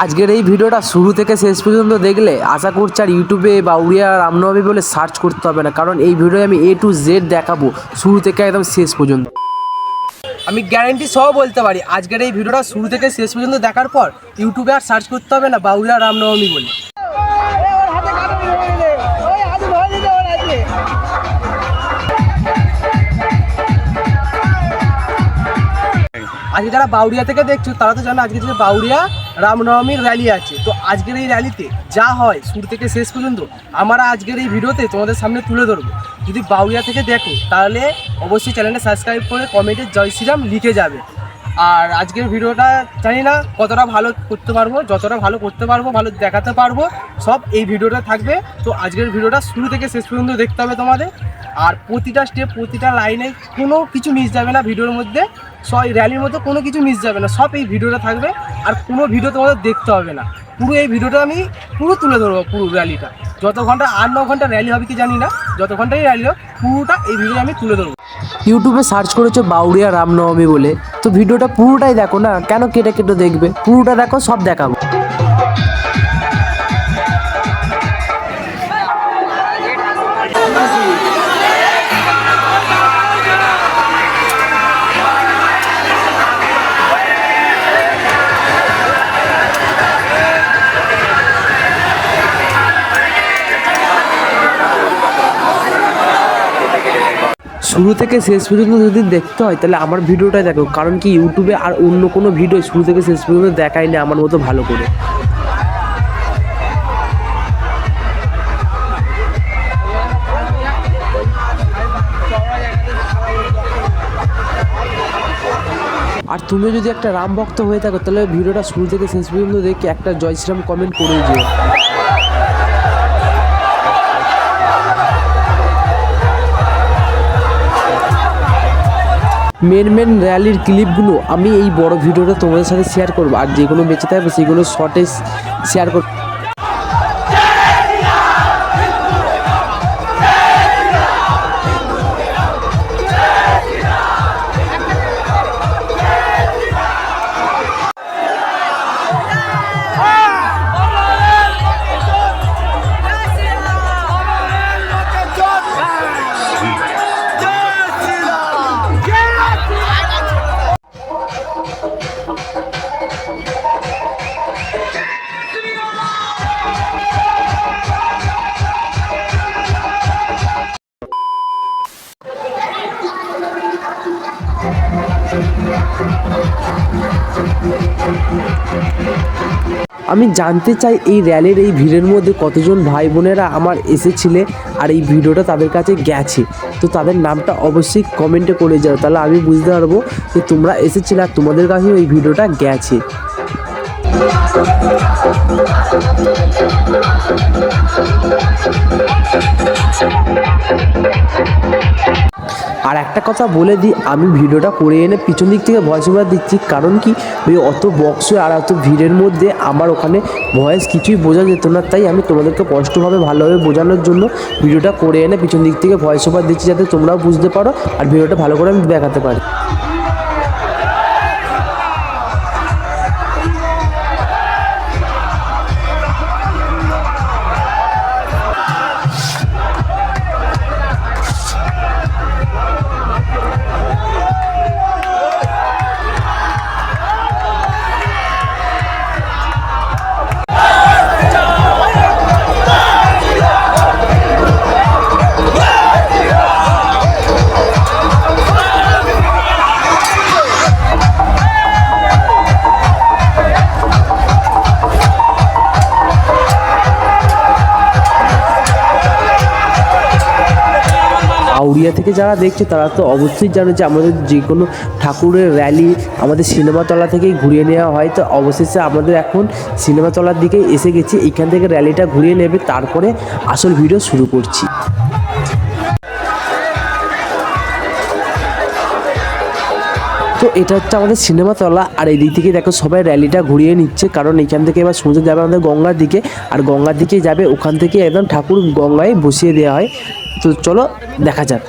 আজকের এই ভিডিওটা শুরু থেকে শেষ পর্যন্ত দেখলে আশা করছি আর ইউটিউবে বাউরিয়া রামনবমী বলে সার্চ করতে হবে না, কারণ এই ভিডিও আমি A to Z দেখাবো শুরু থেকে একদম শেষ পর্যন্ত। আমি গ্যারেন্টি সহ বলতে পারি আজকের এই ভিডিওটা শুরু থেকে শেষ পর্যন্ত দেখার পর ইউটিউবে আর সার্চ করতে হবে না বাউরিয়া রামনবমী বলে। আজকে যারা বাউরিয়া থেকে দেখছো তারা তো জানো আজকে যে বাউরিয়া রামনবমীর র্যালি আছে। তো আজকের এই র্যালিতে যা হয় শুরু থেকে শেষ পর্যন্ত আমরা আজকের এই ভিডিওতে তোমাদের সামনে তুলে ধরবো। যদি বাউরিয়া থেকে দেখো তাহলে অবশ্যই চ্যানেলটা সাবস্ক্রাইব করে কমেন্টে জয় শ্রীরাম লিখে যাবে। আর আজকের ভিডিওটা জানি না কতটা ভালো করতে পারবো, যতটা ভালো করতে পারবো, ভালো দেখাতে পারবো, সব এই ভিডিওটা থাকবে। তো আজকের ভিডিওটা শুরু থেকে শেষ পর্যন্ত দেখতে হবে তোমাদের। আর প্রতিটা স্টেপ, প্রতিটা লাইনে কোনো কিছু মিস যাবে না ভিডিওর মধ্যে, সব র্যালির মধ্যে কোনো কিছু মিস যাবে না, সব এই ভিডিওটা থাকবে। আর কোনো ভিডিও তোমাদের দেখতে হবে না, পুরো এই ভিডিওটা আমি পুরো তুলে ধরবো, পুরো র্যালিটা। যত ঘন্টা 8-9 ঘন্টা র্যালি হবে কি জানি না, যত ঘন্টাই র্যালি হোক পুরোটা এই ভিডিও আমি তুলে ধরবো। ইউটিউবে সার্চ করেছো বাউরিয়া রামনবমী বলে, তো ভিডিওটা পুরোটাই দেখো না, কেন কেটে কেটে দেখবে, পুরোটা দেখো, সব দেখাবো। শুরু থেকে শেষ পর্যন্ত যদি দেখতে হয় তাহলে আমার ভিডিওটা দেখো, কারণ কি ইউটিউবে আর অন্য কোনো ভিডিও শুরু থেকে শেষ পর্যন্ত দেখায় না আমার মতো ভালো করে। আর তুমি যদি একটা রাম ভক্ত হয়ে থাকো তাহলে ভিডিওটা শুরু থেকে শেষ পর্যন্ত দেখে একটা জয় শ্রীরাম কমেন্ট করে দিও। মেন র্যালির ক্লিপগুলো আমি এই বড় ভিডিওটা তোমাদের সাথে শেয়ার করবো, আর যেগুলো বেঁচে থাকবে সেগুলো শর্টে শেয়ার করবো। আমি জানতে চাই এই র্যালির এই ভিড়ের মধ্যে কতজন ভাই বোনেরা আমার এসেছিলে আর এই ভিডিওটা তাদের কাছে গেছে, তো তাদের নামটা অবশ্যই কমেন্টে করে যাও, তাহলে আমি বুঝতে পারবো যে তোমরা এসেছিলে আর তোমাদের কাছে এই ভিডিওটা গেছে। আর একটা কথা বলে দিই, আমি ভিডিওটা করে এনে পিছন দিক থেকে ভয়েস ওভার দিচ্ছি, কারণ কি ওই অত বক্স আর অত ভিড়ের মধ্যে আমার ওখানে ভয়েস কিছুই বোঝা যেত না, তাই আমি তোমাদেরকে স্পষ্টভাবে ভালোভাবে বোঝানোর জন্য ভিডিওটা করে এনে পিছন দিক থেকে ভয়েস ওভার দিচ্ছি, যাতে তোমরাও বুঝতে পারো আর ভিডিওটা ভালো করে আমি দেখাতে পারি। বাউরিয়া থেকে যারা দেখছে তারা তো অবশ্যই জানে যে আমাদের যে কোনো ঠাকুরের র্যালি আমাদের সিনেমাতলা থেকেই ঘুরিয়ে নেওয়া হয়। তো অবশেষে আমাদের এখন সিনেমাতলার দিকে এসে গেছি, এখান থেকে র্যালিটা ঘুরিয়ে নেবে, তারপরে আসল ভিডিও শুরু করছি। তো এটা হচ্ছে আমাদের সিনেমাতলা, আর এই দিক থেকে দেখো সবাই র্যালিটা ঘুরিয়ে নিচ্ছে, কারণ এখান থেকে এবার সোজা যাবে আমাদের গঙ্গার দিকে, আর গঙ্গার দিকে যাবে, ওখান থেকে একদম ঠাকুর গঙ্গায় বসিয়ে দেওয়া হয়। তো চলো দেখা যাক।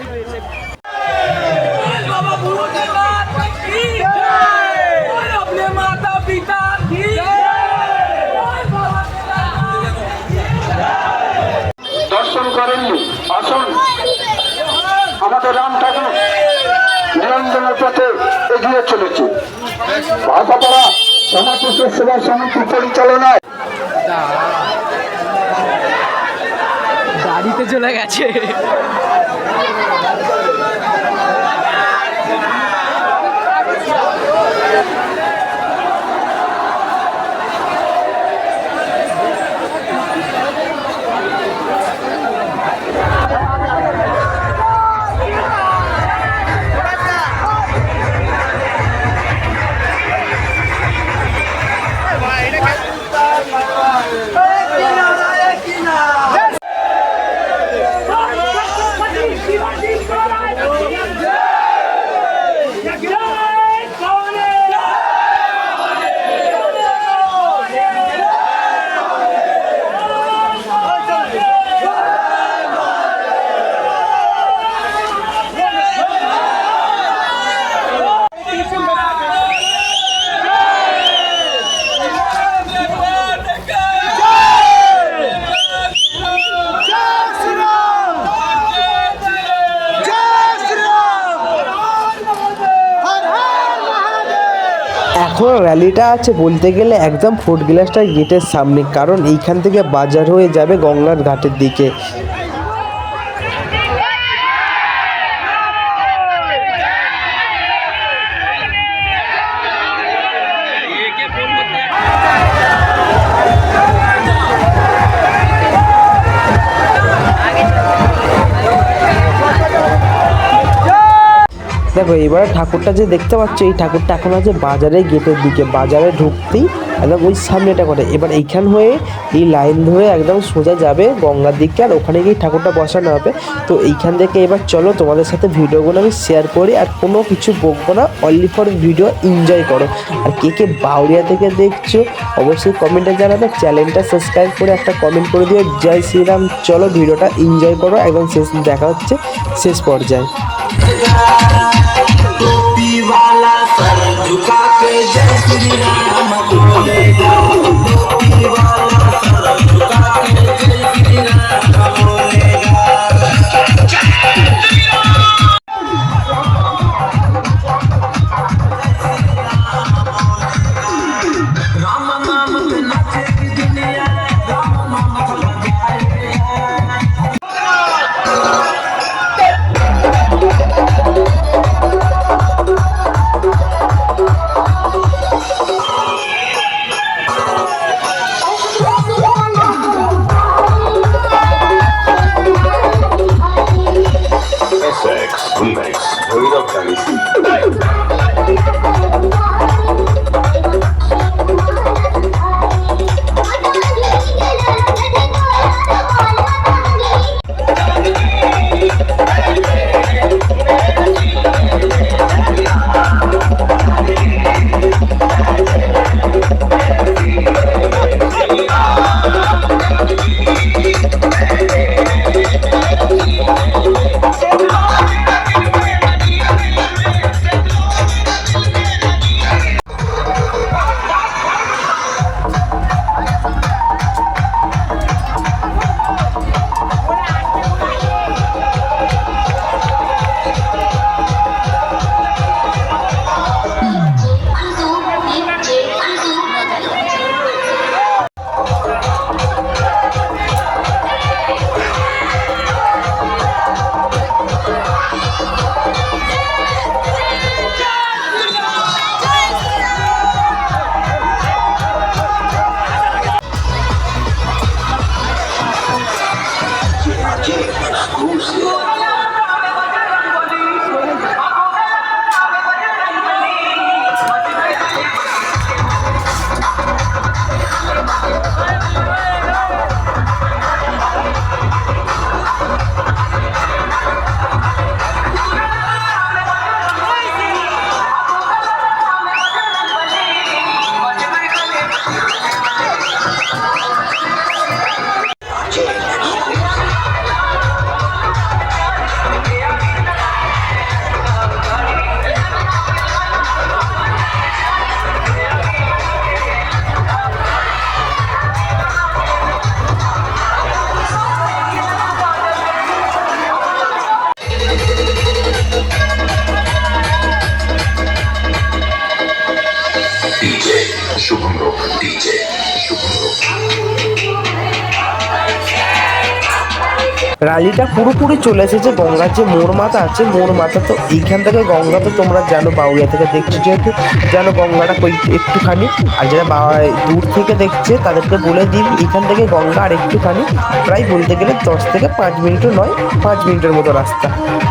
ভাষাপাড়া সমাজপুষ্ট সেবা সমিতি পরিচালনায় গাড়িতে চলে গেছে। এখন র্যালিটা আছে বলতে গেলে একদম ফুড গ্লাসটার গেটের সামনে, কারণ এইখান থেকে বাজার হয়ে যাবে গঙ্গার ঘাটের দিকে। দেখো এবারে ঠাকুরটা যে দেখতে পাচ্ছ, এই ঠাকুরটা এখন আছে বাজারের গেটের দিকে, বাজারে ঢুকতেই একদম ওই সামনেটা করে। এবার এইখান হয়ে এই লাইন ধরে একদম সোজা যাবে গঙ্গার দিকে, আর ওখানে গিয়ে ঠাকুরটা বসানো হবে। তো এইখান থেকে এবার চলো তোমাদের সাথে ভিডিওগুলো আমি শেয়ার করি, আর কোনো কিছু বকবো না, অনলি ফর ভিডিও এনজয় করো। আর কে কে বাউরিয়া থেকে দেখছো অবশ্যই কমেন্টে জানাবে, চ্যানেলটা সাবস্ক্রাইব করে একটা কমেন্ট করে দিও। জয় শ্রীরাম। চলো ভিডিওটা এনজয় করো, একদম শেষ দেখা হচ্ছে শেষ পর্যায়ে। टोपी वाला सर झुका के जय श्री राम बोलेगा। टोपी वाला सर झुका के जय श्री राम बोलेगा। राम नाम पे नाचेगी दुनिया, राम नाम पे बजाएगा। রালিটা পুরোপুরি চলে এসেছে গঙ্গার যে মোড় মাথা আছে, মোড় মাথা তো এইখান থেকে গঙ্গা তো তোমরা জানো, বাউরিয়া থেকে দেখছো যেহেতু জানো গঙ্গাটা কই একটুখানি, আর যারা দূর থেকে দেখছে তাদেরকে বলে দিই এখান থেকে গঙ্গা আর একটুখানি, প্রায় বলতে গেলে 10 থেকে 5 মিনিটও নয়, 5 মিনিটের মতো রাস্তা।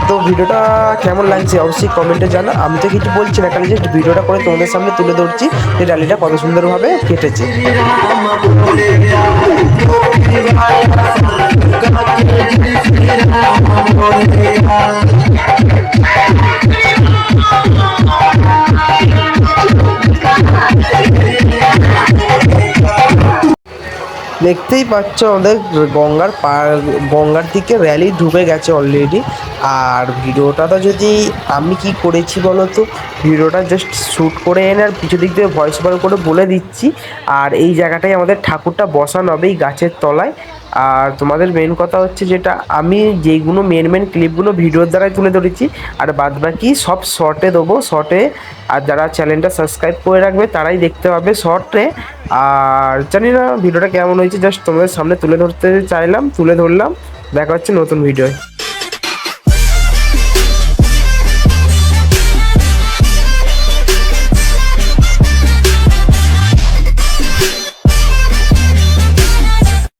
তো ভিডিওটা কেমন লাগছে অবশ্যই কমেন্টে জানা। আমি তো কিছু বলছি না, খালি জাস্ট ভিডিওটা করে তোমাদের সামনে তুলে ধরছি যে রালিটা কত সুন্দরভাবে কেটেছে। দেখতেই পাচ্ছ আমাদের গঙ্গার দিকে র্যালি ঢুকে গেছে অলরেডি। আর ভিডিওটা তো যদি আমি কি করেছি বলো তো, ভিডিওটা জাস্ট শ্যুট করে এনে আর কিছু দিক দিয়ে ভয়েস ওভার করে বলে দিচ্ছি। আর এই জায়গাটায় আমাদের ঠাকুরটা বসানো হবে এই গাছের তলায়। আর তোমাদের মেন কথা হচ্ছে যেটা আমি যেইগুলো মেন ক্লিপগুলো ভিডিওর দ্বারাই তুলে ধরেছি, আর বাদবাকি সব শর্টে দেবো, শর্টে। আর যারা চ্যানেলটা সাবস্ক্রাইব করে রাখবে তারাই দেখতে পাবে শর্টে। আর জানি না ভিডিওটা কেমন হয়েছে, জাস্ট তোমাদের সামনে তুলে ধরতে চাইলাম, তুলে ধরলাম। দেখা হচ্ছে নতুন ভিডিওয়।